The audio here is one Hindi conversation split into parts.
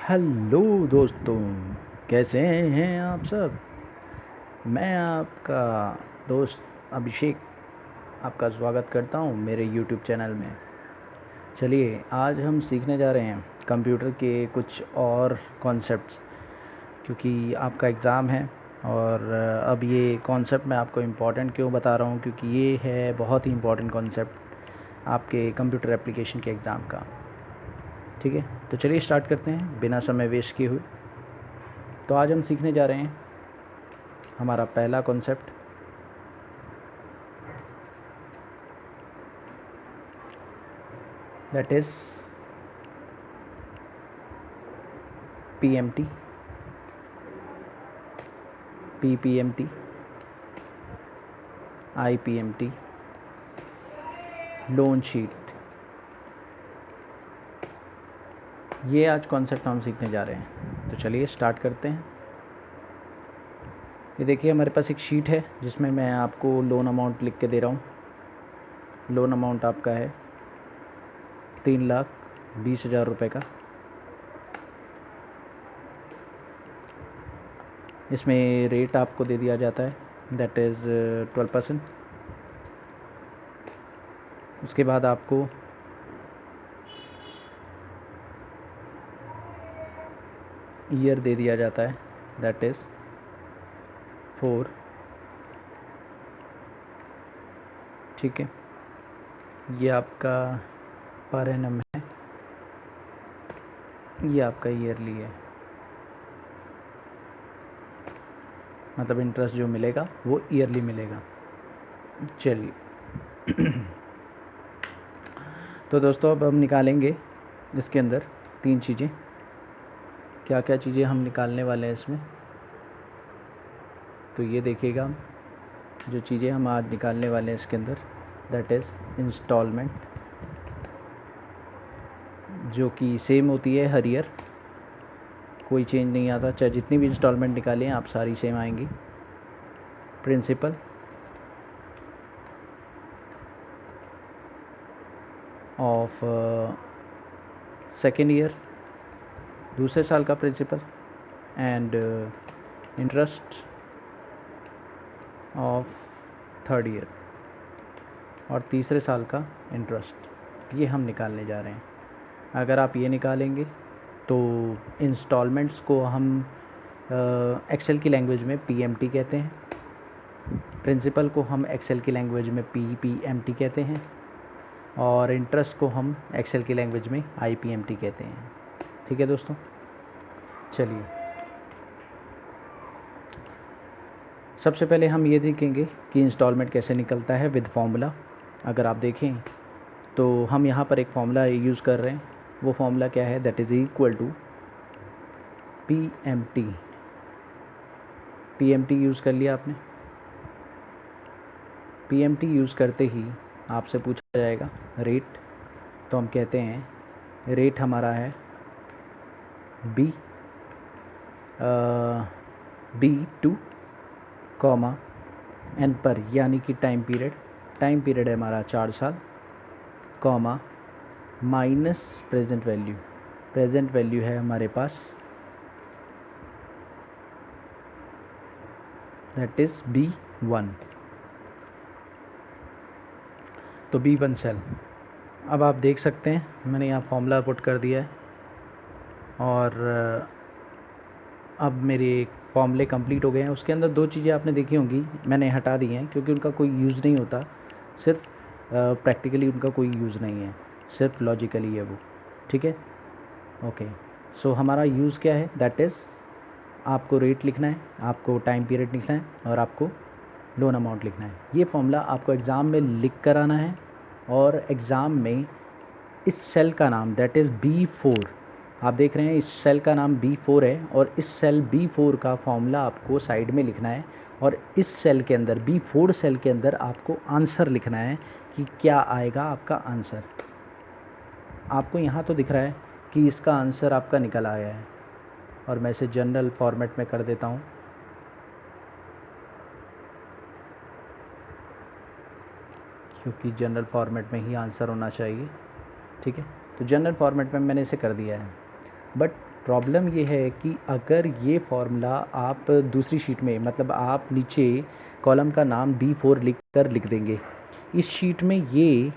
हेलो दोस्तों, कैसे हैं आप सब। मैं आपका दोस्त अभिषेक आपका स्वागत करता हूं मेरे यूट्यूब चैनल में। चलिए, आज हम सीखने जा रहे हैं कंप्यूटर के कुछ और कॉन्सेप्ट्स, क्योंकि आपका एग्ज़ाम है। और अब ये कॉन्सेप्ट मैं आपको इम्पोर्टेंट क्यों बता रहा हूँ, क्योंकि ये है बहुत ही इम्पोर्टेंट कॉन्सेप्ट आपके कंप्यूटर एप्लीकेशन के एग्ज़ाम का। ठीक है, तो चलिए स्टार्ट करते हैं बिना समय वेस्ट किए हुए। तो आज हम सीखने जा रहे हैं हमारा पहला concept, that is PMT, PPMT, IPMT, loan sheet. ये आज कॉन्सेप्ट हम सीखने जा रहे हैं। तो चलिए स्टार्ट करते हैं। ये देखिए, हमारे पास एक शीट है जिसमें मैं आपको लोन अमाउंट लिख के दे रहा हूँ। लोन अमाउंट आपका है 3,20,000 रुपये का। इसमें रेट आपको दे दिया जाता है, दैट इज़ 12%। उसके बाद आपको ईयर दे दिया जाता है, दैट इज़ 4। ठीक है, ये आपका पर एनम है, ये आपका ईयरली है, मतलब इंटरेस्ट जो मिलेगा वो ईयरली मिलेगा। चलिए तो दोस्तों, अब हम निकालेंगे इसके अंदर 3 चीज़ें। क्या क्या चीज़ें हम निकालने वाले हैं इसमें, तो ये देखिएगा। जो चीज़ें हम आज निकालने वाले हैं इसके अंदर, दैट इज़ इंस्टॉलमेंट, जो कि सेम होती है हर ईयर, कोई चेंज नहीं आता। चाहे जितनी भी इंस्टॉलमेंट निकालें आप, सारी सेम आएंगी। प्रिंसिपल ऑफ सेकेंड ईयर, दूसरे साल का principal, and interest of third year, और तीसरे साल का इंटरेस्ट। ये हम निकालने जा रहे हैं। अगर आप ये निकालेंगे तो इंस्टॉलमेंट्स को हम एक्सेल की लैंग्वेज में पीएमटी कहते हैं, प्रिंसिपल को हम एक्सेल की लैंग्वेज में पीपीएमटी कहते हैं, और इंटरेस्ट को हम एक्सेल की लैंग्वेज में आईपीएमटी कहते हैं। ठीक है दोस्तों, चलिए सबसे पहले हम ये देखेंगे कि इंस्टॉलमेंट कैसे निकलता है विद फॉर्मूला। अगर आप देखें तो हम यहाँ पर एक फॉर्मूला यूज़ कर रहे हैं। वो फॉर्मूला क्या है, that is equal to PMT. PMT use कर लिया आपने। पीएमटी यूज़ करते ही आपसे पूछा जाएगा रेट, तो हम कहते हैं रेट हमारा है B2, कॉमा एन पर, यानी कि टाइम पीरियड है हमारा 4 साल, कॉमा माइनस प्रेजेंट वैल्यू है हमारे पास, दैट इज़ B1। तो B1 सेल। अब आप देख सकते हैं मैंने यहाँ फॉर्मूला पुट कर दिया है, और अब मेरे फॉर्मूले कंप्लीट हो गए हैं। उसके अंदर 2 चीज़ें आपने देखी होंगी, मैंने हटा दी हैं क्योंकि उनका कोई यूज़ नहीं होता। सिर्फ प्रैक्टिकली उनका कोई यूज़ नहीं है, सिर्फ लॉजिकली है वो। ठीक है, ओके। सो हमारा यूज़ क्या है, दैट इज़ आपको रेट लिखना है, आपको टाइम पीरियड लिखना है, और आपको लोन अमाउंट लिखना है। ये फॉर्मूला आपको एग्ज़ाम में लिख कर आना है, और एग्ज़ाम में इस सेल का नाम, दैट इज़ B4, आप देख रहे हैं इस सेल का नाम B4 है, और इस सेल B4 का फॉर्मूला आपको साइड में लिखना है, और इस सेल के अंदर B4 सेल के अंदर आपको आंसर लिखना है कि क्या आएगा आपका आंसर। आपको यहाँ तो दिख रहा है कि इसका आंसर आपका निकल आया है, और मैं इसे जनरल फॉर्मेट में कर देता हूँ। क्योंकि जनरल फॉर्मेट में ही आंसर होना चाहिए। ठीक है, तो जनरल फॉर्मेट में मैंने इसे कर दिया है। बट प्रॉब्लम ये है कि अगर ये फार्मूला आप दूसरी शीट में, मतलब आप नीचे कॉलम का नाम B4 लिख देंगे, इस शीट में ये,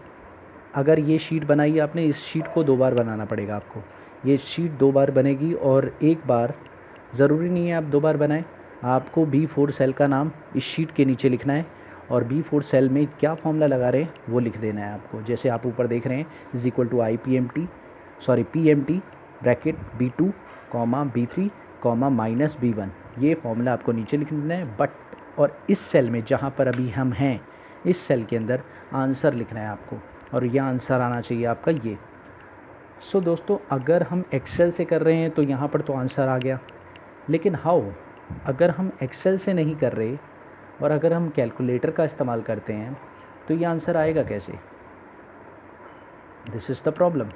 अगर ये शीट बनाई आपने, इस शीट को 2 बार बनाना पड़ेगा आपको। ये शीट 2 बार बनेगी और एक बार, ज़रूरी नहीं है आप 2 बार बनाएं, आपको B4 सेल का नाम इस शीट के नीचे लिखना है और B4 सेल में क्या फॉर्मूला लगा रहे हैं वो लिख देना है आपको। जैसे आप ऊपर देख रहे हैं PMT bracket B2 B3 -B1, ये फॉर्मूला आपको नीचे लिखना है। बट और इस सेल में जहाँ पर अभी हम हैं, इस सेल के अंदर आंसर लिखना है आपको, और यह आंसर आना चाहिए आपका ये। सो दोस्तों, अगर हम एक्सेल से कर रहे हैं तो यहाँ पर तो आंसर आ गया, लेकिन हाउ, अगर हम एक्सेल से नहीं कर रहे और अगर हम कैलकुलेटर का इस्तेमाल करते हैं तो ये आंसर आएगा कैसे? This is the problem.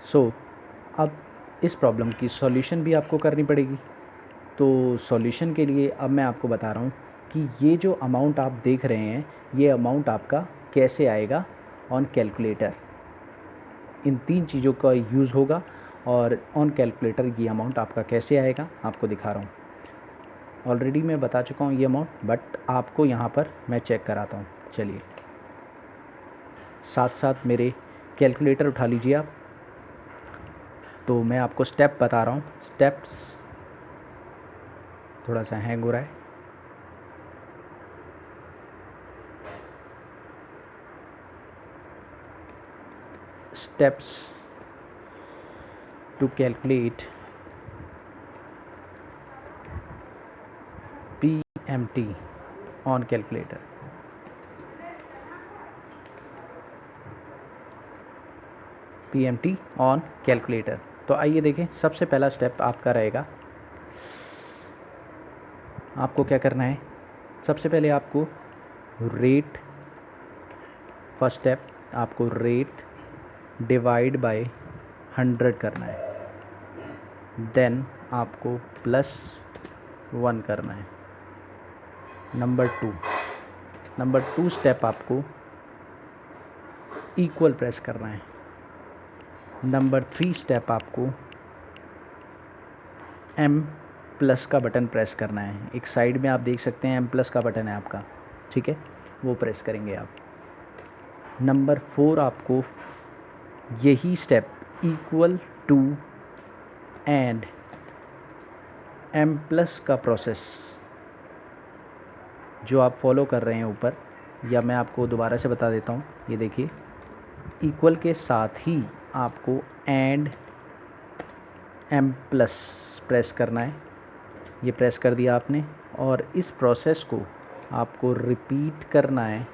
So अब इस प्रॉब्लम की सॉल्यूशन भी आपको करनी पड़ेगी। तो सॉल्यूशन के लिए अब मैं आपको बता रहा हूँ कि ये जो अमाउंट आप देख रहे हैं, ये अमाउंट आपका कैसे आएगा ऑन कैलकुलेटर। इन 3 चीज़ों का यूज़ होगा और ऑन कैलकुलेटर ये अमाउंट आपका कैसे आएगा आपको दिखा रहा हूँ। ऑलरेडी मैं बता चुका हूँ ये अमाउंट, बट आपको यहाँ पर मैं चेक कराता हूँ। चलिए, साथ साथ मेरे कैलकुलेटर उठा लीजिए आप। तो मैं आपको स्टेप बता रहा हूँ। स्टेप्स थोड़ा सा हैंग हो रहा है। Steps to calculate PMT on calculator. PMT on calculator. तो आइए देखें, सबसे पहला स्टेप आपका रहेगा, आपको क्या करना है। सबसे पहले आपको रेट, फर्स्ट स्टेप आपको रेट डिवाइड बाय 100 करना है। देन आपको +1 करना है। नंबर 2 स्टेप आपको इक्वल प्रेस करना है। नंबर 3 स्टेप आपको M+ का बटन प्रेस करना है। एक साइड में आप देख सकते हैं M+ का बटन है आपका, ठीक है, वो प्रेस करेंगे आप। नंबर 4 आपको यही step equal to and M+ का प्रोसेस जो आप फॉलो कर रहे हैं ऊपर, या मैं आपको दोबारा से बता देता हूँ। ये देखिए, इक्वल के साथ ही आपको एंड M+ प्रेस करना है। ये प्रेस कर दिया आपने, और इस प्रोसेस को आपको रिपीट करना है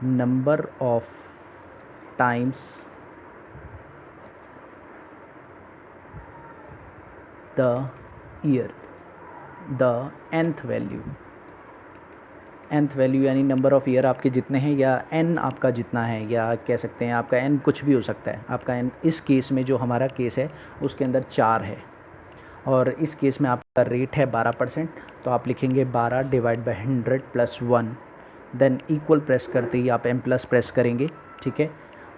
number of times the year, the nth value यानी नंबर ऑफ़ ईयर आपके जितने हैं, या n आपका जितना है, या कह सकते हैं आपका n कुछ भी हो सकता है। आपका n इस केस में, जो हमारा केस है उसके अंदर 4 है, और इस केस में आपका रेट है 12%, तो आप लिखेंगे 12 divide by 100 +1। Than equal press करते ही आप M+ प्रेस करेंगे, ठीक है।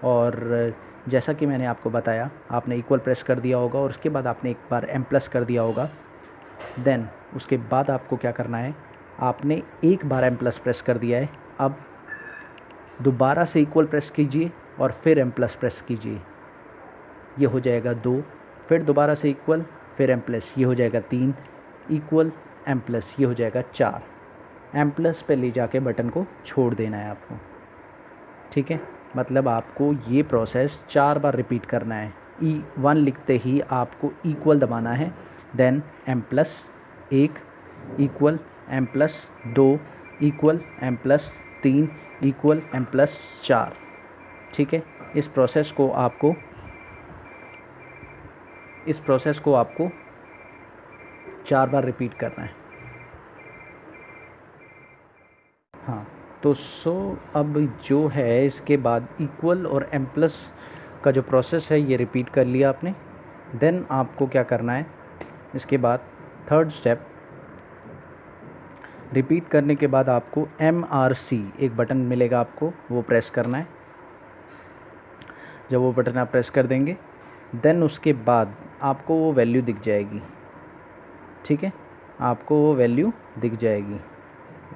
और जैसा कि मैंने आपको बताया, आपने इक्वल प्रेस कर दिया होगा और उसके बाद आपने एक बार M+ कर दिया होगा। देन उसके बाद आपको क्या करना है, आपने एक बार M+ प्रेस कर दिया है, अब दोबारा से इक्वल प्रेस कीजिए और फिर M+ प्रेस कीजिए, ये हो जाएगा 2, फिर दोबारा से इक्वल, फिर M+, ये हो जाएगा 3, इक्वल M+, ये हो जाएगा 4। M+ पे ले जाके बटन को छोड़ देना है आपको, ठीक है। मतलब आपको ये प्रोसेस 4 बार रिपीट करना है। E1 लिखते ही आपको इक्वल दबाना है, then M+ 1 equal M+ 2 equal M+ 3 equal M+ 4, ठीक है। इस प्रोसेस को आपको 4 बार रिपीट करना है। हाँ, तो अब जो है, इसके बाद इक्वल और M+ का जो प्रोसेस है ये रिपीट कर लिया आपने। देन आपको क्या करना है, इसके बाद थर्ड स्टेप, रिपीट करने के बाद आपको MRC एक बटन मिलेगा आपको, वो प्रेस करना है। जब वो बटन आप प्रेस कर देंगे, देन उसके बाद आपको वो वैल्यू दिख जाएगी, ठीक है, आपको वो वैल्यू दिख जाएगी।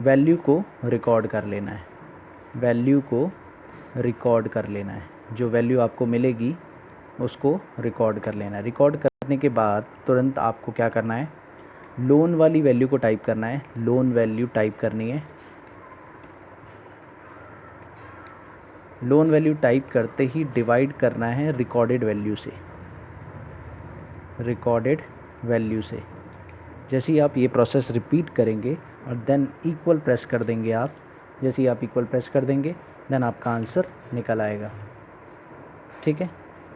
वैल्यू को रिकॉर्ड कर लेना है, वैल्यू को रिकॉर्ड कर लेना है, जो वैल्यू आपको मिलेगी उसको रिकॉर्ड कर लेना है। रिकॉर्ड करने के बाद तुरंत आपको क्या करना है, लोन वाली वैल्यू को टाइप करना है, लोन वैल्यू टाइप करनी है। लोन वैल्यू टाइप करते ही डिवाइड करना है रिकॉर्डेड वैल्यू से, रिकॉर्डेड वैल्यू से। जैसे ही आप ये प्रोसेस रिपीट करेंगे और देन इक्वल प्रेस कर देंगे आप, जैसे ही आप इक्वल प्रेस कर देंगे देन आपका आंसर निकल आएगा, ठीक है।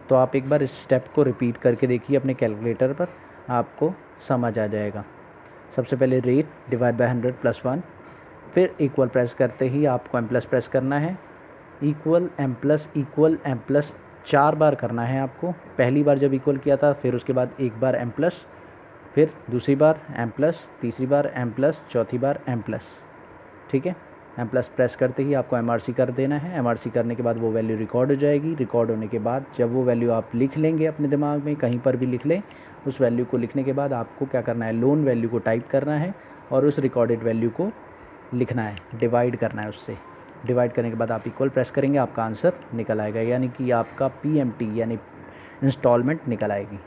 तो आप एक बार इस स्टेप को रिपीट करके देखिए अपने कैलकुलेटर पर, आपको समझ आ जाएगा। सबसे पहले रेट डिवाइड बाय 100 + 1, फिर इक्वल प्रेस करते ही आपको M+ प्रेस करना है, इक्वल M+ 4 बार करना है आपको। पहली बार जब इक्वल किया था, फिर उसके बाद एक बार M+, फिर दूसरी बार M+, तीसरी बार M+, चौथी बार M+, ठीक है। M+ प्रेस करते ही आपको MRC कर देना है। MRC करने के बाद वो वैल्यू रिकॉर्ड हो जाएगी। रिकॉर्ड होने के बाद जब वो वैल्यू आप लिख लेंगे अपने दिमाग में, कहीं पर भी लिख लें, उस वैल्यू को लिखने के बाद आपको क्या करना है, लोन वैल्यू को टाइप करना है और उस रिकॉर्डेड वैल्यू को लिखना है, डिवाइड करना है उससे। डिवाइड करने के बाद आप इक्वल प्रेस करेंगे, आपका आंसर निकल आएगा, यानी कि आपका PMT यानी इंस्टॉलमेंट निकल आएगी,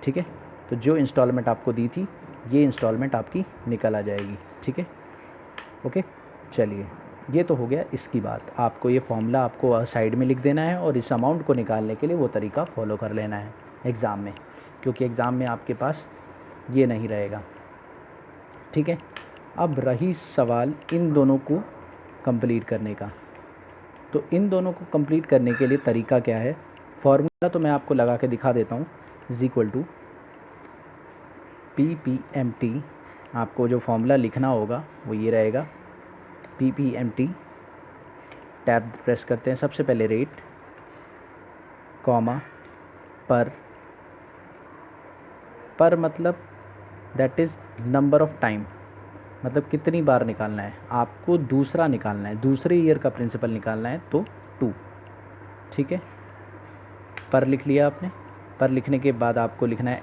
ठीक है। तो जो इंस्टॉलमेंट आपको दी थी, ये इंस्टॉलमेंट आपकी निकल आ जाएगी, ठीक है। ओके, चलिए, ये तो हो गया इसकी बात। आपको ये फॉर्मूला आपको साइड में लिख देना है और इस अमाउंट को निकालने के लिए वो तरीका फॉलो कर लेना है एग्ज़ाम में, क्योंकि एग्ज़ाम में आपके पास ये नहीं रहेगा, ठीक है। अब रही सवाल इन दोनों को कंप्लीट करने का। तो इन दोनों को कंप्लीट करने के लिए तरीका क्या है, फॉर्मूला तो मैं आपको लगा के दिखा देता हूँ। = PPMT, आपको जो फॉर्मूला लिखना होगा वो ये रहेगा, PPMT, टैब प्रेस करते हैं, सबसे पहले रेट, कॉमा, पर मतलब that is number of time, मतलब कितनी बार निकालना है आपको, दूसरा निकालना है, दूसरे ईयर का प्रिंसिपल निकालना है तो 2, ठीक है। पर लिख लिया आपने। पर लिखने के बाद आपको लिखना है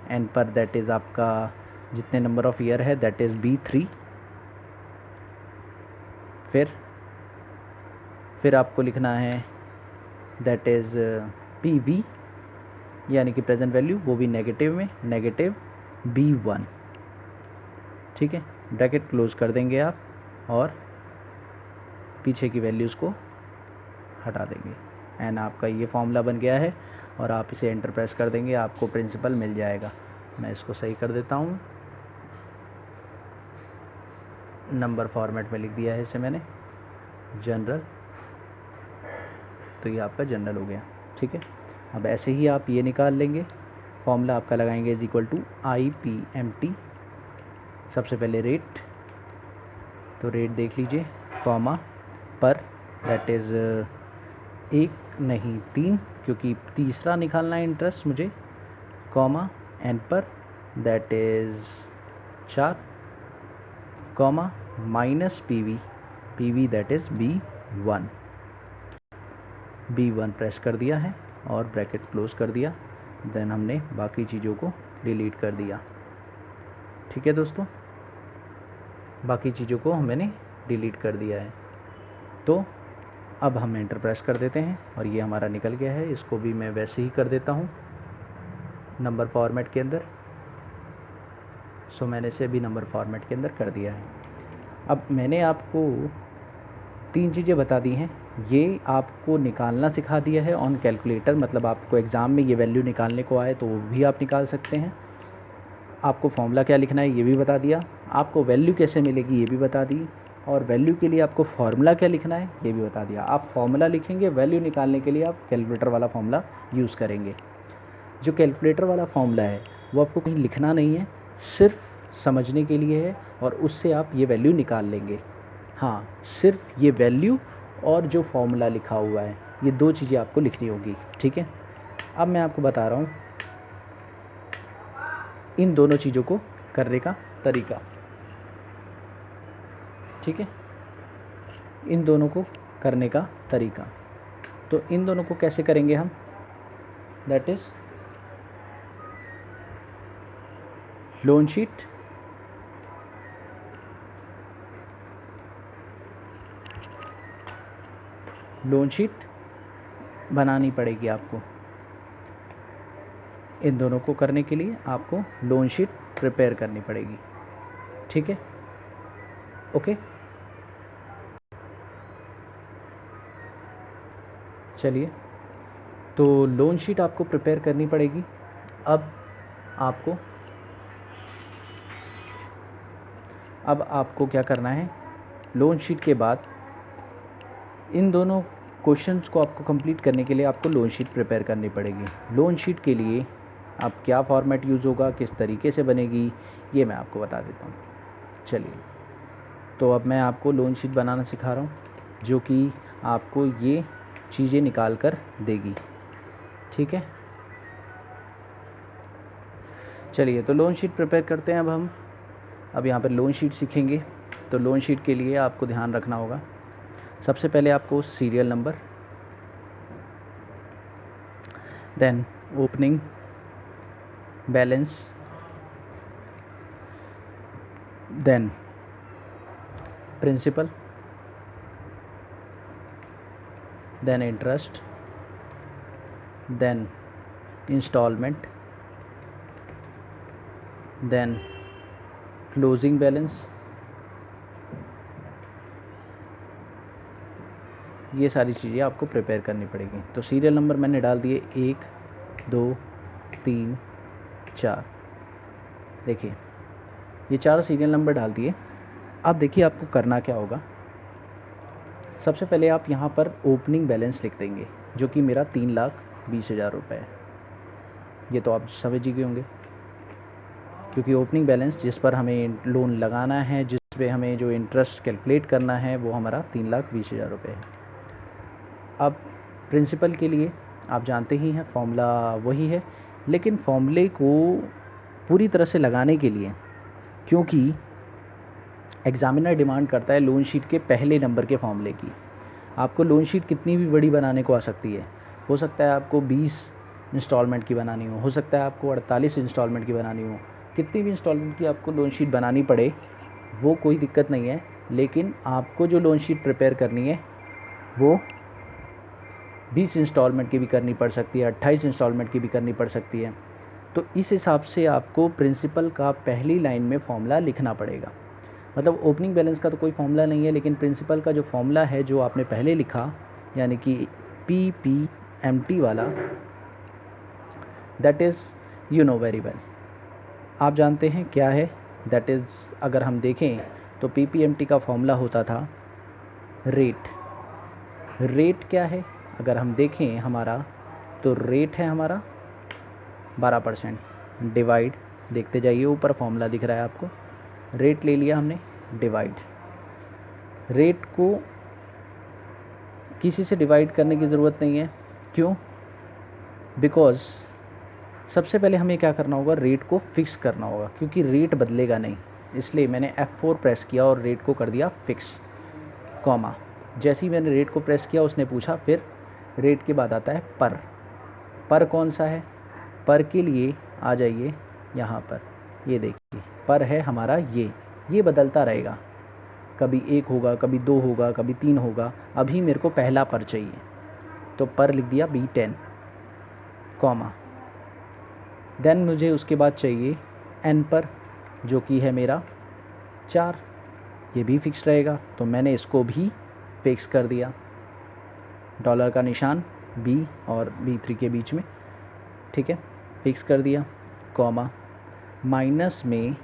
N पर दैट इज़ आपका जितने नंबर ऑफ़ ईयर है दैट इज़ B3। फिर आपको लिखना है दैट इज़ PV यानी कि प्रेजेंट वैल्यू, वो भी नेगेटिव में, नेगेटिव B1, ठीक है। ब्रैकेट क्लोज़ कर देंगे आप और पीछे की वैल्यूज़ को हटा देंगे एंड आपका ये फॉर्मूला बन गया है और आप इसे एंटर प्रेस कर देंगे, आपको प्रिंसिपल मिल जाएगा। मैं इसको सही कर देता हूँ, नंबर फॉर्मेट में लिख दिया है इसे मैंने, जनरल, तो ये आपका जनरल हो गया, ठीक है। अब ऐसे ही आप ये निकाल लेंगे, फॉर्मूला आपका लगाएंगे = IPMT, सबसे पहले रेट, तो रेट देख लीजिए, कॉमा, पर दैट इज़ 1 नहीं 3, क्योंकि तीसरा निकालना है इंटरेस्ट मुझे, कॉमा, N पर that is 4, comma, minus PV that is B1 press कर दिया है और ब्रैकेट क्लोज़ कर दिया। देन हमने बाकी चीज़ों को डिलीट कर दिया, ठीक है दोस्तों, बाकी चीज़ों को मैंने डिलीट कर दिया है। तो अब हम एंटर प्रेस कर देते हैं और ये हमारा निकल गया है। इसको भी मैं वैसे ही कर देता हूँ नंबर फॉर्मेट के अंदर। सो मैंने इसे भी नंबर फॉर्मेट के अंदर कर दिया है। अब मैंने आपको 3 चीज़ें बता दी हैं, ये आपको निकालना सिखा दिया है ऑन कैलकुलेटर, मतलब आपको एग्ज़ाम में ये वैल्यू निकालने को आए तो वो भी आप निकाल सकते हैं। आपको फॉर्मूला क्या लिखना है ये भी बता दिया, आपको वैल्यू कैसे मिलेगी ये भी बता दी, और वैल्यू के लिए आपको फार्मूला क्या लिखना है ये भी बता दिया। आप फार्मूला लिखेंगे, वैल्यू निकालने के लिए आप कैलकुलेटर वाला फार्मूला यूज़ करेंगे। जो कैलकुलेटर वाला फार्मूला है वो आपको कहीं लिखना नहीं है, सिर्फ समझने के लिए है और उससे आप ये वैल्यू निकाल लेंगे। हाँ, सिर्फ ये वैल्यू और जो फार्मूला लिखा हुआ है ये 2 चीज़ें आपको लिखनी होगी, ठीक है। अब मैं आपको बता रहा हूँ इन दोनों चीज़ों को करने का तरीका, ठीक है, इन दोनों को करने का तरीका। तो इन दोनों को कैसे करेंगे हम, दैट इज़ लोन शीट बनानी पड़ेगी आपको। इन दोनों को करने के लिए आपको लोन शीट प्रिपेयर करनी पड़ेगी, ठीक है, ओके। चलिए, तो लोन शीट आपको प्रिपेयर करनी पड़ेगी। अब आपको क्या करना है, लोन शीट के बाद इन दोनों क्वेश्चंस को आपको कंप्लीट करने के लिए आपको लोन शीट प्रिपेयर करनी पड़ेगी। लोन शीट के लिए अब क्या फॉर्मेट यूज़ होगा, किस तरीके से बनेगी, ये मैं आपको बता देता हूँ। चलिए, तो अब मैं आपको लोन शीट बनाना सिखा रहा हूँ, जो कि आपको ये चीज़ें निकाल कर देगी, ठीक है। चलिए, तो लोन शीट प्रिपेयर करते हैं। अब यहाँ पर लोन शीट सीखेंगे। तो लोन शीट के लिए आपको ध्यान रखना होगा, सबसे पहले आपको serial number, then opening balance, then principal, then interest, then instalment, then closing balance. ये सारी चीज़ें आपको प्रिपेयर करनी पड़ेगी। तो सीरियल नंबर मैंने डाल दिए 1 2 3 4। देखिए, ये 4 सीरियल नंबर डाल दिए। अब देखिए आपको करना क्या होगा। सबसे पहले आप यहाँ पर ओपनिंग बैलेंस लिख देंगे, जो कि मेरा 3,20,000 रुपये है। ये तो आप समझ ही गए होंगे, क्योंकि ओपनिंग बैलेंस जिस पर हमें लोन लगाना है, जिस पे हमें जो इंटरेस्ट कैलकुलेट करना है, वो हमारा 3,20,000 रुपये है। अब प्रिंसिपल के लिए आप जानते ही हैं, फॉर्मूला वही है, लेकिन फॉर्मूले को पूरी तरह से लगाने के लिए, क्योंकि एग्ज़ामिनर डिमांड करता है लोन शीट के पहले नंबर के फॉर्मूले की। आपको लोन शीट कितनी भी बड़ी बनाने को आ सकती है। हो सकता है आपको 20 इंस्टॉलमेंट की बनानी हो सकता है आपको 48 इंस्टॉलमेंट की बनानी हो। कितनी भी इंस्टॉलमेंट की आपको लोन शीट बनानी पड़े, वो कोई दिक्कत नहीं है, लेकिन आपको जो लोन शीट प्रिपेयर करनी है वो 20 इंस्टॉलमेंट की भी करनी पड़ सकती है, 28 इंस्टॉलमेंट की भी करनी पड़ सकती है। तो इस हिसाब से आपको प्रिंसिपल का पहली लाइन में फॉर्मूला लिखना पड़ेगा। मतलब ओपनिंग बैलेंस का तो कोई फॉर्मूला नहीं है, लेकिन प्रिंसिपल का जो फॉर्मूला है, जो आपने पहले लिखा, यानी कि PPMT वाला, that is you know very well, आप जानते हैं क्या है। दैट इज़, अगर हम देखें तो PPMT का फॉर्मूला होता था रेट। रेट क्या है अगर हम देखें हमारा, तो रेट है हमारा 12%। डिवाइड, देखते जाइए, ऊपर फॉर्मूला दिख रहा है आपको, रेट ले लिया हमने, डिवाइड। रेट को किसी से डिवाइड करने की ज़रूरत नहीं है। क्यों? बिकॉज़ सबसे पहले हमें क्या करना होगा, रेट को फिक्स करना होगा, क्योंकि रेट बदलेगा नहीं। इसलिए मैंने F4 प्रेस किया और रेट को कर दिया फिक्स, कॉमा। जैसे ही मैंने रेट को प्रेस किया, उसने पूछा, फिर रेट के बाद आता है पर। पर कौन सा है? पर के लिए आ जाइए यहाँ पर, ये देखिए पर है हमारा ये बदलता रहेगा, कभी 1 होगा, कभी 2 होगा, कभी 3 होगा। अभी मेरे को पहला पर चाहिए, तो पर लिख दिया B10, कॉमा। देन मुझे उसके बाद चाहिए N पर, जो कि है मेरा 4, ये भी फिक्स रहेगा, तो मैंने इसको भी फिक्स कर दिया। डॉलर का निशान B और B3 के बीच में, ठीक है, फिक्स कर दिया, कॉमा। माइनस में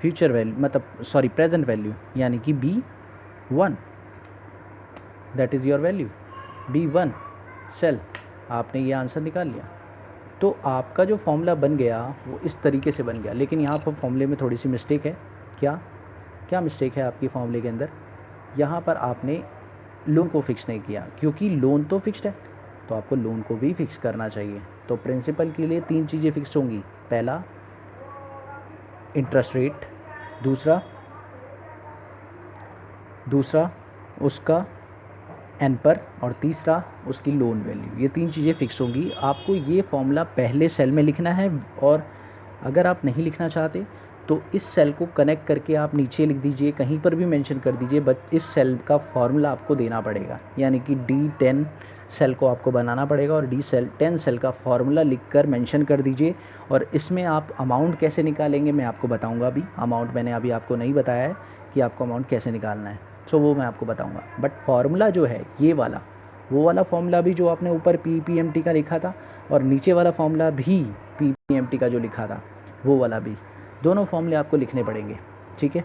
फ्यूचर वैल्यू, मतलब सॉरी प्रेजेंट वैल्यू, यानी कि B1, that is your value, B1 cell. आपने ये आंसर निकाल लिया। तो आपका जो फॉर्मूला बन गया वो इस तरीके से बन गया। लेकिन यहाँ पर फॉर्मूले में थोड़ी सी मिस्टेक है। क्या मिस्टेक है आपकी फॉर्मूले के अंदर? यहाँ पर आपने लोन को फिक्स नहीं किया, क्योंकि लोन तो फिक्स्ड है, तो आपको लोन को भी फिक्स करना चाहिए। तो प्रिंसिपल के लिए 3 चीज़ें फिक्स होंगी। पहला इंटरेस्ट रेट, दूसरा उसका N पर, और तीसरा उसकी लोन वैल्यू। ये 3 चीज़ें फिक्स होंगी। आपको ये फॉर्मूला पहले सेल में लिखना है और अगर आप नहीं लिखना चाहते तो इस सेल को कनेक्ट करके आप नीचे लिख दीजिए, कहीं पर भी मेंशन कर दीजिए, बट इस सेल का फॉर्मूला आपको देना पड़ेगा, यानी कि D10 सेल को आपको बनाना पड़ेगा और D10 सेल का फॉर्मूला लिखकर मेंशन कर दीजिए। और इसमें आप अमाउंट कैसे निकालेंगे मैं आपको बताऊंगा। अभी अमाउंट मैंने अभी आपको नहीं बताया है कि आपको अमाउंट कैसे निकालना है, सो वो मैं आपको बताऊंगा। बट फार्मूला जो है ये वाला, वो वाला फार्मूला भी जो आपने ऊपर PPMT का लिखा था और नीचे वाला फार्मूला भी PPMT का जो लिखा था वो वाला भी, दोनों फार्मूले आपको लिखने पड़ेंगे, ठीक है।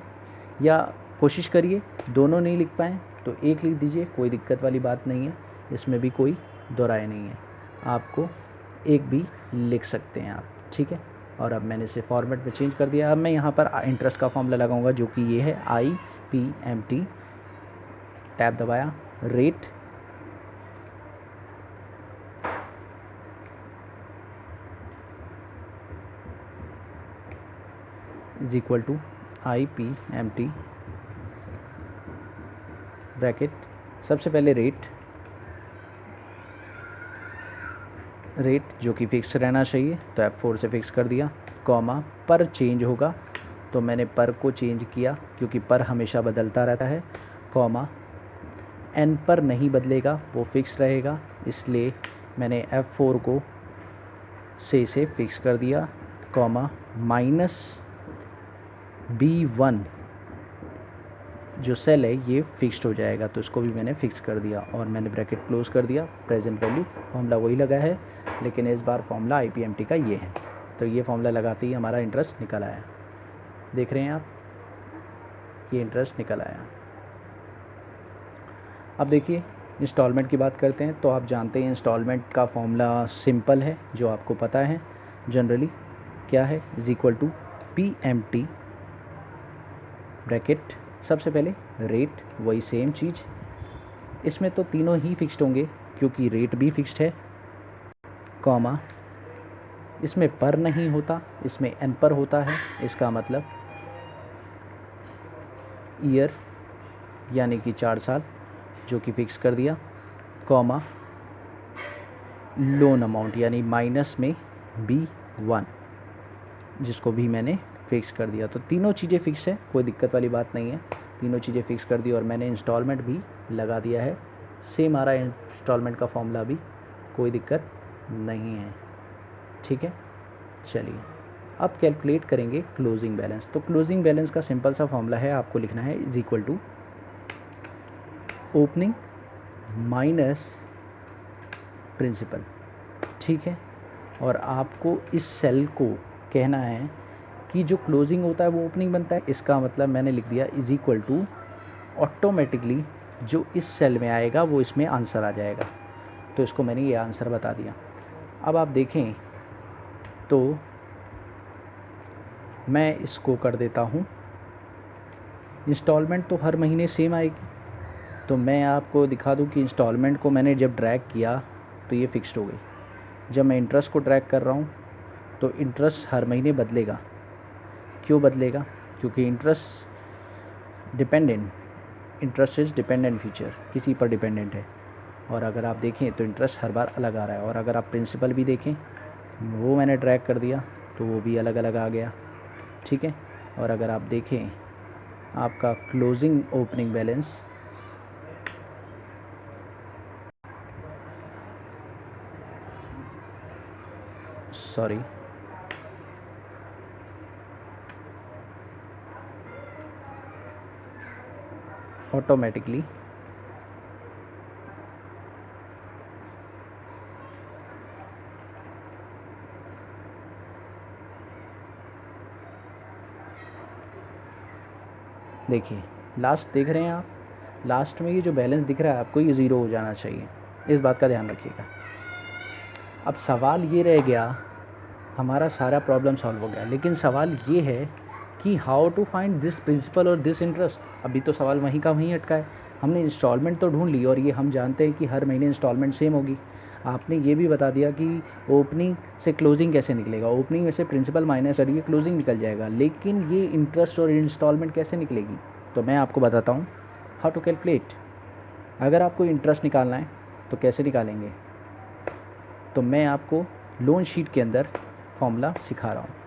या कोशिश करिए दोनों नहीं लिख पाएँ तो एक लिख दीजिए, कोई दिक्कत वाली बात नहीं है, इसमें भी कोई दो राय नहीं है, आपको एक भी लिख सकते हैं आप, ठीक है। और अब मैंने इसे फॉर्मेट में चेंज कर दिया। अब मैं यहाँ पर इंटरेस्ट का फॉर्मूला लगाऊंगा जो कि ये है IPMT, टैब दबाया, rate is equal to IPMT bracket, सबसे पहले रेट जो कि फिक्स रहना चाहिए तो F4 से फिक्स कर दिया, कॉमा पर चेंज होगा तो मैंने पर को चेंज किया क्योंकि पर हमेशा बदलता रहता है, कॉमा N पर नहीं बदलेगा, वो फिक्स रहेगा, इसलिए मैंने F4 को से फिक्स कर दिया, कॉमा माइनस B1 जो सेल है ये फिक्स्ड हो जाएगा, तो इसको भी मैंने फिक्स कर दिया और मैंने ब्रैकेट क्लोज कर दिया। प्रेजेंट वैल्यू फॉर्मूला वही लगा है, लेकिन इस बार फॉर्मूला IPMT का ये है, तो ये फॉर्मूला लगाते ही हमारा इंटरेस्ट निकल आया, देख रहे हैं आप, ये इंटरेस्ट निकल आया। अब देखिए इंस्टॉलमेंट की बात करते हैं, तो आप जानते हैं इंस्टॉलमेंट का फॉर्मूला सिंपल है, जो आपको पता है जनरली क्या है, is equal to PMT bracket, सबसे पहले रेट, वही सेम चीज़, इसमें तो तीनों ही फिक्स्ड होंगे क्योंकि रेट भी फिक्स्ड है, कॉमा इसमें पर नहीं होता, इसमें N पर होता है, इसका मतलब ईयर यानी कि 4 साल जो कि फिक्स कर दिया, कॉमा लोन अमाउंट यानी माइनस में B1 जिसको भी मैंने फिक्स कर दिया। तो तीनों चीज़ें फिक्स है, कोई दिक्कत वाली बात नहीं है, तीनों चीज़ें फिक्स कर दी और मैंने इंस्टॉलमेंट भी लगा दिया है, सेम आ रहा है इंस्टॉलमेंट का फॉर्मूला भी, कोई दिक्कत नहीं है, ठीक है। चलिए अब कैलकुलेट करेंगे क्लोजिंग बैलेंस। तो क्लोजिंग बैलेंस का सिंपल सा फॉर्मूला है, आपको लिखना है is equal to opening minus principal, ठीक है। और आपको इस सेल को कहना है कि जो क्लोजिंग होता है वो ओपनिंग बनता है, इसका मतलब मैंने लिख दिया इज इक्वल टू, ऑटोमेटिकली जो इस सेल में आएगा वो इसमें आंसर आ जाएगा, तो इसको मैंने ये आंसर बता दिया। अब आप देखें तो मैं इसको कर देता हूँ, इंस्टॉलमेंट तो हर महीने सेम आएगी, तो मैं आपको दिखा दूँ कि इंस्टॉलमेंट को मैंने जब ड्रैग किया तो ये फिक्स्ड हो गई, जब मैं इंटरेस्ट को ड्रैग कर रहा हूँ तो इंटरेस्ट हर महीने बदलेगा। क्यों बदलेगा? क्योंकि इंटरेस्ट इज़ डिपेंडेंट फीचर, किसी पर डिपेंडेंट है, और अगर आप देखें तो इंटरेस्ट हर बार अलग आ रहा है, और अगर आप प्रिंसिपल भी देखें वो मैंने ड्रैग कर दिया तो वो भी अलग अलग आ गया, ठीक है। और अगर आप देखें आपका closing opening balance, sorry automatically देखिए लास्ट देख रहे हैं आप, लास्ट में ये जो बैलेंस दिख रहा है आपको ये ज़ीरो हो जाना चाहिए, इस बात का ध्यान रखिएगा। अब सवाल ये रह गया, हमारा सारा प्रॉब्लम सॉल्व हो गया, लेकिन सवाल ये है कि how to find this principal और दिस इंटरेस्ट। अभी तो सवाल वहीं का वहीं अटका है, हमने इंस्टॉलमेंट तो ढूंढ ली और ये हम जानते हैं कि हर महीने इंस्टॉलमेंट सेम होगी, आपने ये भी बता दिया कि ओपनिंग से क्लोजिंग कैसे निकलेगा, ओपनिंग में से प्रिंसिपल माइनस करिए क्लोजिंग निकल जाएगा, लेकिन ये इंटरेस्ट और इंस्टॉलमेंट कैसे निकलेगी, तो मैं आपको बताता हूँ हाउ टू कैलकुलेट। अगर आपको इंटरेस्ट निकालना है तो कैसे निकालेंगे, तो मैं आपको लोन शीट के अंदर फॉर्मूला सिखा रहा हूँ।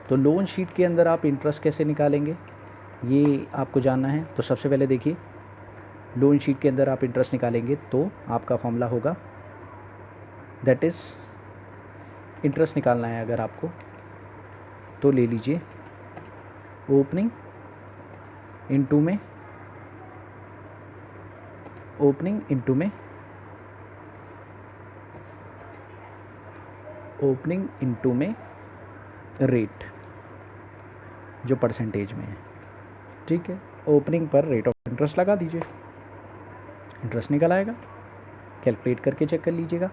तो लोन शीट के अंदर आप इंटरेस्ट कैसे निकालेंगे ये आपको जानना है। तो सबसे पहले देखिए, लोन शीट के अंदर आप इंटरेस्ट निकालेंगे तो आपका फॉर्मूला होगा, दैट इज़ इंटरेस्ट निकालना है अगर आपको तो ले लीजिए ओपनिंग इनटू में ओपनिंग इनटू में रेट जो परसेंटेज में है, ठीक है। ओपनिंग पर रेट ऑफ इंटरेस्ट लगा दीजिए, इंटरेस्ट निकल आएगा, कैलकुलेट करके चेक कर लीजिएगा।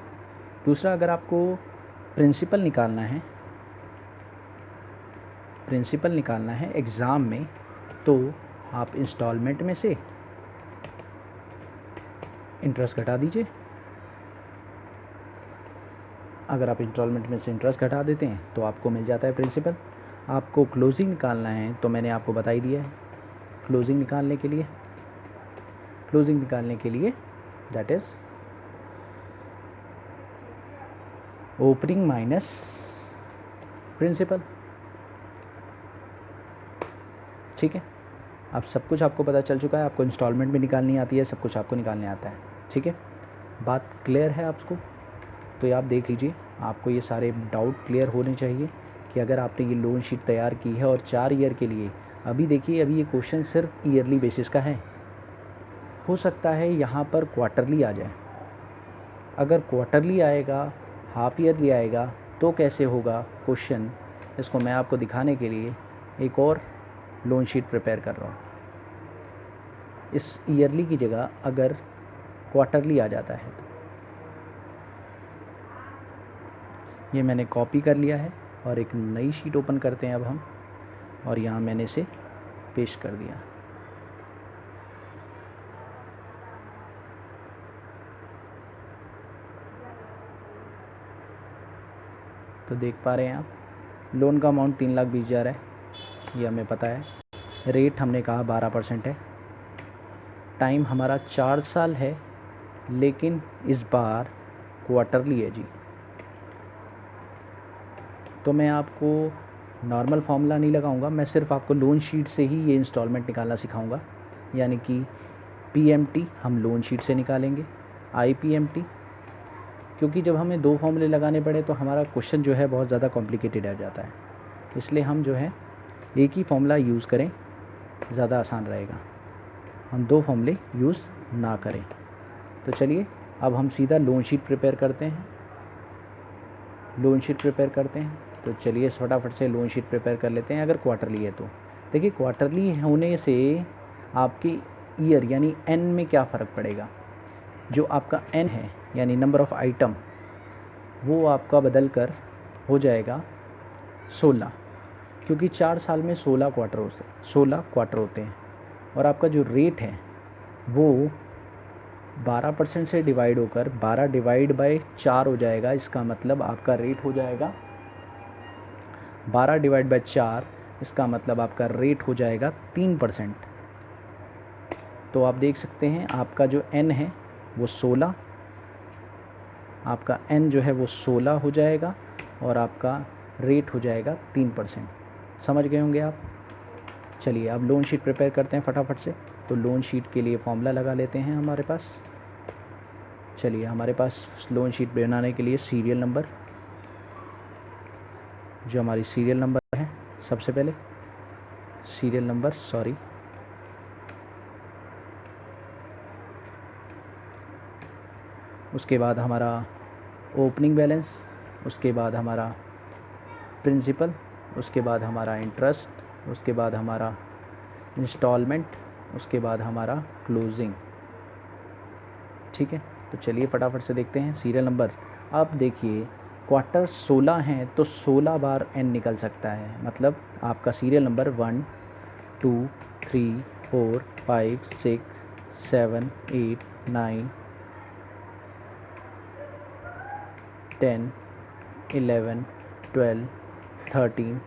दूसरा, अगर आपको प्रिंसिपल निकालना है एग्ज़ाम में, तो आप इंस्टॉलमेंट में से इंटरेस्ट घटा दीजिए। अगर आप इंस्टॉलमेंट में से इंटरेस्ट घटा देते हैं तो आपको मिल जाता है प्रिंसिपल। आपको क्लोजिंग निकालना है तो मैंने आपको बता ही दिया है। क्लोजिंग निकालने के लिए that is opening minus principal, ठीक है। अब सब कुछ आपको पता चल चुका है, आपको इंस्टॉलमेंट भी निकालनी आती है, सब कुछ आपको निकालने आता है, ठीक है। बात क्लियर है आपको? तो ये आप देख लीजिए, आपको ये सारे डाउट क्लियर होने चाहिए कि अगर आपने ये लोन शीट तैयार की है और 4 ईयर के लिए, अभी देखिए अभी ये क्वेश्चन सिर्फ ईयरली बेसिस का है, हो सकता है यहाँ पर क्वार्टरली आ जाए। अगर क्वार्टरली आएगा, हाफ ईयरली आएगा तो कैसे होगा क्वेश्चन, इसको मैं आपको दिखाने के लिए एक और लोन शीट प्रिपेयर कर रहा हूँ। इस ईयरली की जगह अगर क्वार्टरली आ जाता है तो ये मैंने कॉपी कर लिया है और एक नई शीट ओपन करते हैं अब हम, और यहाँ मैंने इसे पेस्ट कर दिया। तो देख पा रहे हैं आप, लोन का अमाउंट 3,20,000 है, ये हमें पता है। रेट हमने कहा 12% है। टाइम हमारा 4 साल है, लेकिन इस बार क्वार्टरली है जी। तो मैं आपको नॉर्मल फार्मूला नहीं लगाऊंगा, मैं सिर्फ आपको लोन शीट से ही ये इंस्टॉलमेंट निकालना सिखाऊंगा। यानी कि पीएमटी हम लोन शीट से निकालेंगे, आईपीएमटी, क्योंकि जब हमें 2 फॉर्मूले लगाने पड़े तो हमारा क्वेश्चन जो है बहुत ज़्यादा कॉम्प्लिकेटेड आ जाता है। इसलिए हम जो है एक ही फॉर्मूला यूज़ करें, ज़्यादा आसान रहेगा, हम 2 फॉर्मूले यूज़ ना करें। तो चलिए अब हम सीधा लोन शीट प्रिपेयर करते हैं। तो चलिए फटाफट से लोन शीट प्रिपेयर कर लेते हैं। अगर क्वार्टरली है तो देखिए, क्वार्टरली होने से आपकी ईयर यानी एन में क्या फ़र्क पड़ेगा। जो आपका एन है यानी नंबर ऑफ़ आइटम, वो आपका बदल कर हो जाएगा 16, क्योंकि 4 साल में 16 क्वार्टर होते हैं। और आपका जो रेट है वो 12% से डिवाइड होकर 12 डिवाइड बाय 4 हो जाएगा। इसका मतलब आपका रेट हो जाएगा 12 डिवाइड बाय 4, इसका मतलब आपका रेट हो जाएगा 3%। तो आप देख सकते हैं आपका जो एन है वो 16, आपका एन जो है वो 16 हो जाएगा और आपका रेट हो जाएगा 3%। समझ गए होंगे आप। चलिए अब लोन शीट प्रिपेयर करते हैं फटाफट से। तो लोन शीट के लिए फॉर्मूला लगा लेते हैं हमारे पास। चलिए हमारे पास लोन शीट बनाने के लिए सीरियल नंबर, जो हमारी सीरियल नंबर है, सबसे पहले सीरियल नंबर, उसके बाद हमारा ओपनिंग बैलेंस, उसके बाद हमारा प्रिंसिपल, उसके बाद हमारा इंटरेस्ट, उसके बाद हमारा इंस्टॉलमेंट, उसके बाद हमारा क्लोजिंग, ठीक है। तो चलिए फटाफट से देखते हैं सीरियल नंबर। अब देखिए क्वार्टर 16 हैं तो 16 बार एन निकल सकता है, मतलब आपका सीरियल नंबर 1 2 3 4 5 6 7 8 9 10 11 12 13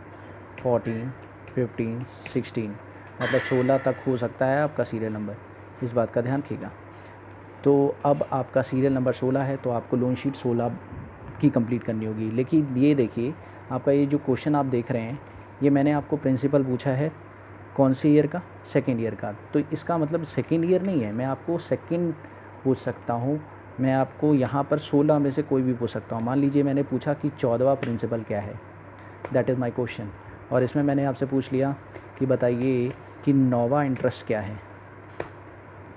14 15 16, मतलब 16 तक हो सकता है आपका सीरियल नंबर, इस बात का ध्यान रखिएगा। तो अब आपका सीरियल नंबर 16 है तो आपको लोन शीट 16 की कंप्लीट करनी होगी। लेकिन ये देखिए, आपका ये जो क्वेश्चन आप देख रहे हैं, ये मैंने आपको प्रिंसिपल पूछा है कौन से ईयर का, सेकेंड ईयर का, तो इसका मतलब सेकेंड ईयर नहीं है, मैं आपको सेकेंड पूछ सकता हूँ, मैं आपको यहाँ पर 16 में से कोई भी पूछ सकता हूँ। मान लीजिए मैंने पूछा कि 14वां प्रिंसिपल क्या है, दैट इज़ माय क्वेश्चन, और इसमें मैंने आपसे पूछ लिया कि बताइए कि 9वां इंटरेस्ट क्या है,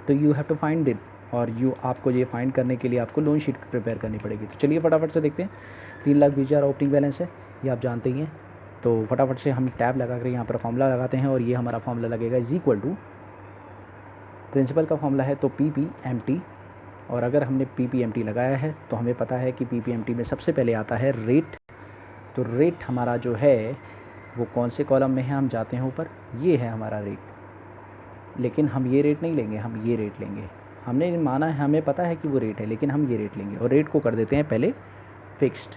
तो you have to find it, और आपको ये फाइंड करने के लिए आपको लोन शीट प्रिपेयर करनी पड़ेगी। तो चलिए फटाफट से देखते हैं। 3,20,000 ओपनिंग बैलेंस है, ये आप जानते ही हैं, तो फटाफट से हम टैब लगा कर यहाँ पर फॉर्मूला लगाते हैं, और ये हमारा फॉर्मूला लगेगा इज इक्वल टू, प्रिंसिपल का फॉर्मूला है तो PPMT, और अगर हमने PPMT लगाया है तो हमें पता है कि PPMT में सबसे पहले आता है रेट। तो रेट हमारा जो है वो कौन से कॉलम में है, हम जाते हैं ऊपर, ये है हमारा रेट, लेकिन हम ये रेट नहीं लेंगे, हम ये रेट लेंगे। हमने माना है, हमें पता है कि वो रेट है, लेकिन हम ये रेट लेंगे, और रेट को कर देते हैं पहले फिक्स्ड,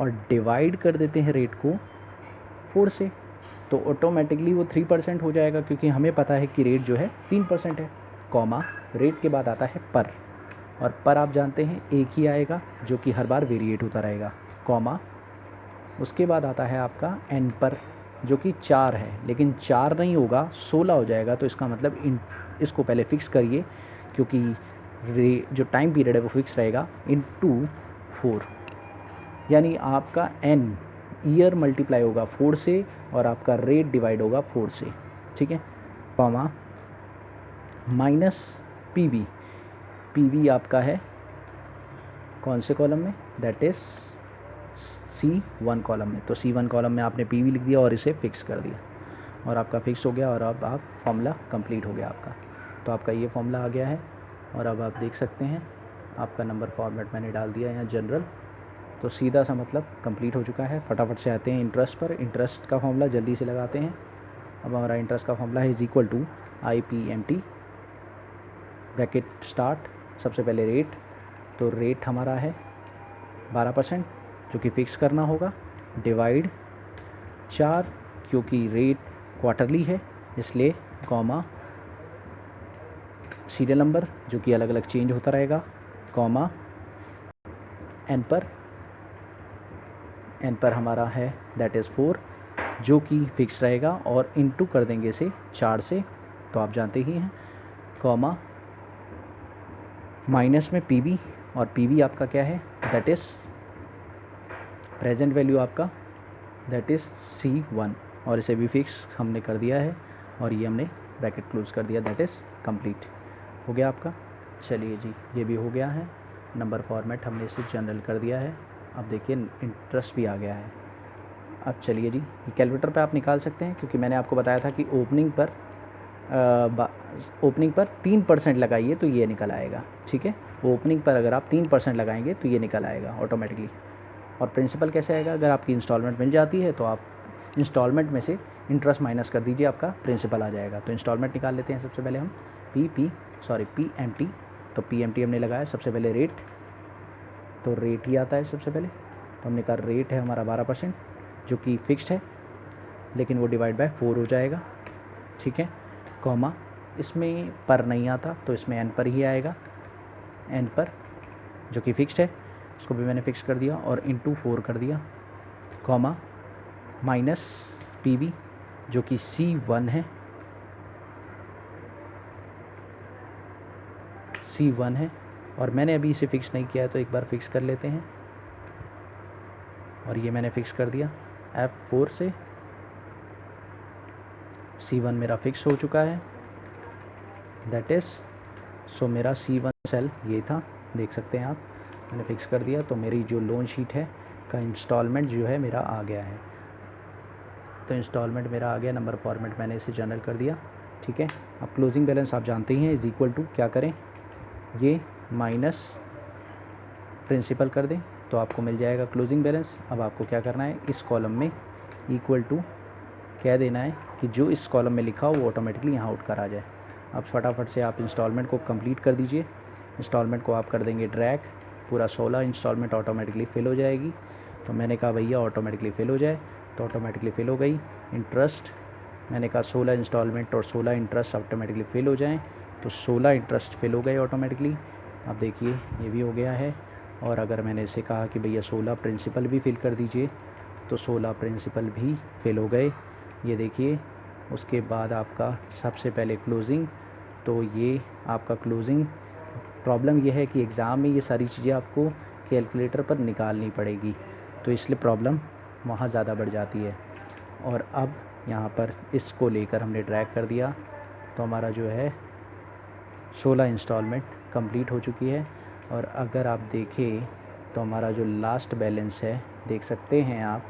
और डिवाइड कर देते हैं रेट को 4 से, तो ऑटोमेटिकली वो 3% हो जाएगा, क्योंकि हमें पता है कि रेट जो है 3% है। कॉमा, रेट के बाद आता है पर, और पर आप जानते हैं एक ही आएगा जो कि हर बार वेरिएट होता रहेगा, कॉमा, उसके बाद आता है आपका एन पर, जो कि 4 है, लेकिन 4 नहीं होगा, 16 हो जाएगा। तो इसका मतलब इसको पहले फिक्स करिए, क्योंकि जो टाइम पीरियड है वो फिक्स रहेगा, इनटू 4, यानी आपका एन ईयर मल्टीप्लाई होगा 4 से, और आपका रेट डिवाइड होगा 4 से, ठीक है, कॉमा, माइनस पीवी आपका है कौन से कॉलम में, दैट इज़ C1 कॉलम में। तो C1 कॉलम में आपने PV लिख दिया और इसे फिक्स कर दिया, और आपका फिक्स हो गया, और अब आप फॉर्मूला कंप्लीट हो गया आपका। तो आपका ये फॉर्मूला आ गया है, और अब आप देख सकते हैं आपका नंबर फॉर्मेट मैंने डाल दिया है यहाँ जनरल, तो सीधा सा मतलब कंप्लीट हो चुका है। फटाफट से आते हैं इंटरेस्ट पर। इंटरेस्ट का फॉर्मूला जल्दी से लगाते हैं। अब हमारा इंटरेस्ट का फॉर्मूला है is equal to IPMT, bracket start, सबसे पहले रेट, तो रेट हमारा है 12% जो कि फ़िक्स करना होगा, डिवाइड 4, क्योंकि रेट क्वार्टरली है इसलिए, कॉमा, सीरियल नंबर जो कि अलग अलग चेंज होता रहेगा, कॉमा, एन पर हमारा है दैट इज़ 4 जो कि फिक्स रहेगा, और इनटू कर देंगे इसे 4 से, तो आप जानते ही हैं, कॉमा, माइनस में PV, और PV आपका क्या है, दैट इज़ प्रेजेंट वैल्यू आपका, दैट इज़ C1, और इसे भी फिक्स हमने कर दिया है, और ये हमने ब्रैकेट क्लोज कर दिया, दैट इज़ कंप्लीट हो गया आपका। चलिए जी, ये भी हो गया है, नंबर फॉर्मेट हमने इसे जनरल कर दिया है। अब देखिए इंटरेस्ट भी आ गया है। अब चलिए जी, ये कैलकुलेटर पे आप निकाल सकते हैं, क्योंकि मैंने आपको बताया था कि ओपनिंग पर 3% लगाइए तो ये निकल आएगा, ठीक है। ओपनिंग पर अगर आप 3% लगाएंगे तो ये निकल आएगा ऑटोमेटिकली। और प्रिंसिपल कैसे आएगा, अगर आपकी इंस्टॉलमेंट मिल जाती है तो आप इंस्टॉलमेंट में से इंटरेस्ट माइनस कर दीजिए, आपका प्रिंसिपल आ जाएगा। तो इंस्टॉलमेंट निकाल लेते हैं सबसे पहले हम, PMT, तो PMT हमने लगाया सबसे पहले रेट, तो रेट ही आता है सबसे पहले, तो हमने कहा रेट है हमारा 12% जो कि फिक्स्ड है, लेकिन वो डिवाइड बाय 4 हो जाएगा, ठीक है, कॉमा, इसमें पर नहीं आता तो इसमें एन पर ही आएगा, एन पर जो कि फिक्स्ड है, उसको भी मैंने फिक्स कर दिया और इनटू 4 कर दिया, कॉमा, माइनस PV जो कि C1 है, और मैंने अभी इसे फिक्स नहीं किया है तो एक बार फिक्स कर लेते हैं, और ये मैंने फिक्स कर दिया F4 से। C1 मेरा फिक्स हो चुका है, दैट इज़, सो मेरा C1 सेल ये था, देख सकते हैं आप, मैंने फिक्स कर दिया। तो मेरी जो लोन शीट है का इंस्टॉलमेंट जो है मेरा आ गया है, तो इंस्टॉलमेंट मेरा आ गया, नंबर फॉर्मेट मैंने इसे जनरल कर दिया, ठीक है। अब क्लोजिंग बैलेंस आप जानते ही हैं, इज़ इक्वल टू क्या करें, ये माइनस प्रिंसिपल कर दें तो आपको मिल जाएगा क्लोजिंग बैलेंस। अब आपको क्या करना है, इस कॉलम में इक्वल टू कह देना है कि जो इस कॉलम में लिखा हो वो ऑटोमेटिकली यहाँ आउट कर आ जाए। अब फटाफट से आप इंस्टॉलमेंट को कंप्लीट कर दीजिए। इंस्टॉलमेंट को आप कर देंगे ड्रैग, पूरा 16 इंस्टॉलमेंट ऑटोमेटिकली फ़िल हो जाएगी। तो मैंने कहा भैया ऑटोमेटिकली फ़िल हो जाए, तो ऑटोमेटिकली फ़िल हो गई। इंटरेस्ट मैंने कहा 16 इंस्टॉलमेंट और 16 इंटरेस्ट ऑटोमेटिकली फ़िल हो जाएँ, तो 16 इंटरेस्ट फ़िल हो गए ऑटोमेटिकली। अब देखिए ये भी हो गया है। और अगर मैंने इसे कहा कि भैया 16 प्रिंसिपल भी फिल कर दीजिए, तो 16 प्रिंसिपल भी फेल हो गए, ये देखिए। उसके बाद आपका सबसे पहले क्लोजिंग, तो ये आपका क्लोजिंग। प्रॉब्लम ये है कि एग्ज़ाम में ये सारी चीज़ें आपको कैलकुलेटर पर निकालनी पड़ेगी, तो इसलिए प्रॉब्लम वहाँ ज़्यादा बढ़ जाती है। और अब यहाँ पर इसको लेकर हमने ड्रैग कर दिया, तो हमारा जो है 16 इंस्टॉलमेंट कंप्लीट हो चुकी है। और अगर आप देखें तो हमारा जो लास्ट बैलेंस है, देख सकते हैं आप,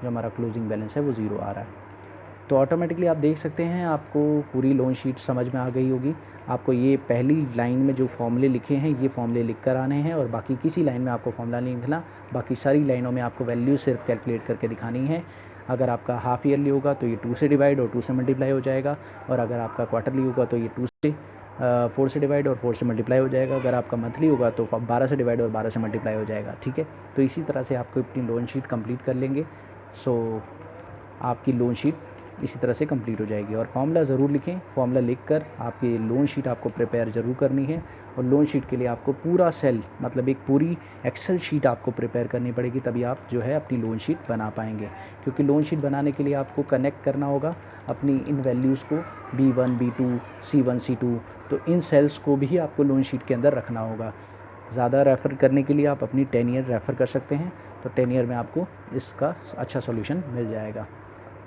जो हमारा क्लोजिंग बैलेंस है वो 0 आ रहा है। तो ऑटोमेटिकली आप देख सकते हैं, आपको पूरी लोन शीट समझ में आ गई होगी। आपको ये पहली लाइन में जो फॉर्मूले लिखे हैं ये फॉर्मूले लिख कर आने हैं, और बाकी किसी लाइन में आपको फॉर्मूला नहीं लिखना। बाकी सारी लाइनों में आपको वैल्यू सिर्फ कैलकुलेट करके दिखानी है। अगर आपका हाफ़ ईयरली होगा तो ये 2 से डिवाइड और 2 से मल्टीप्लाई हो जाएगा, और अगर आपका क्वार्टरली होगा तो ये 2 से 4 से डिवाइड और 4 से मल्टीप्लाई हो जाएगा। अगर आपका मंथली होगा तो 12 से डिवाइड और 12 से मल्टीप्लाई हो जाएगा, ठीक है। तो इसी तरह से आपको अपनी लोन शीट कंप्लीट कर लेंगे। सो आपकी लोन शीट इसी तरह से कंप्लीट हो जाएगी। और फार्मूला ज़रूर लिखें, फार्मूला लिखकर आपकी लोन शीट आपको प्रिपेयर ज़रूर करनी है। और लोन शीट के लिए आपको पूरा सेल, मतलब एक पूरी एक्सेल शीट आपको प्रिपेयर करनी पड़ेगी, तभी आप जो है अपनी लोन शीट बना पाएंगे। क्योंकि लोन शीट बनाने के लिए आपको कनेक्ट करना होगा अपनी इन वैल्यूज़ को, B1 B2 C1 C2, तो इन सेल्स को भी आपको लोन शीट के अंदर रखना होगा। ज़्यादा रेफ़र करने के लिए आप अपनी 10 ईयर रेफ़र कर सकते हैं, तो 10 ईयर में आपको इसका अच्छा सॉल्यूशन मिल जाएगा,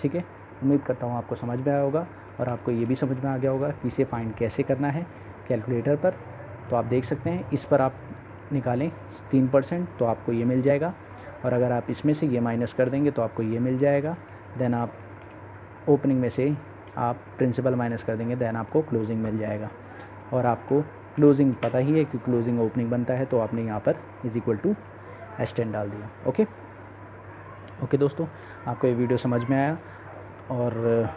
ठीक है। उम्मीद करता हूँ आपको समझ में आया होगा, और आपको ये भी समझ में आ गया होगा कि इसे फाइंड कैसे करना है कैलकुलेटर पर। तो आप देख सकते हैं, इस पर आप निकालें 3% तो आपको ये मिल जाएगा, और अगर आप इसमें से ये माइनस कर देंगे तो आपको ये मिल जाएगा। देन आप ओपनिंग में से आप प्रिंसिपल माइनस कर देंगे, देन आपको क्लोजिंग मिल जाएगा। और आपको क्लोजिंग पता ही है कि क्लोजिंग ओपनिंग बनता है, तो आपने यहाँ पर = S10 डाल दिया। ओके दोस्तों, आपको ये वीडियो समझ में आया, और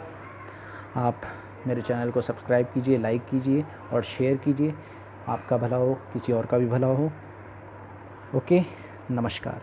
आप मेरे चैनल को सब्सक्राइब कीजिए, लाइक कीजिए और शेयर कीजिए। आपका भला हो, किसी और का भी भला हो। ओके, नमस्कार।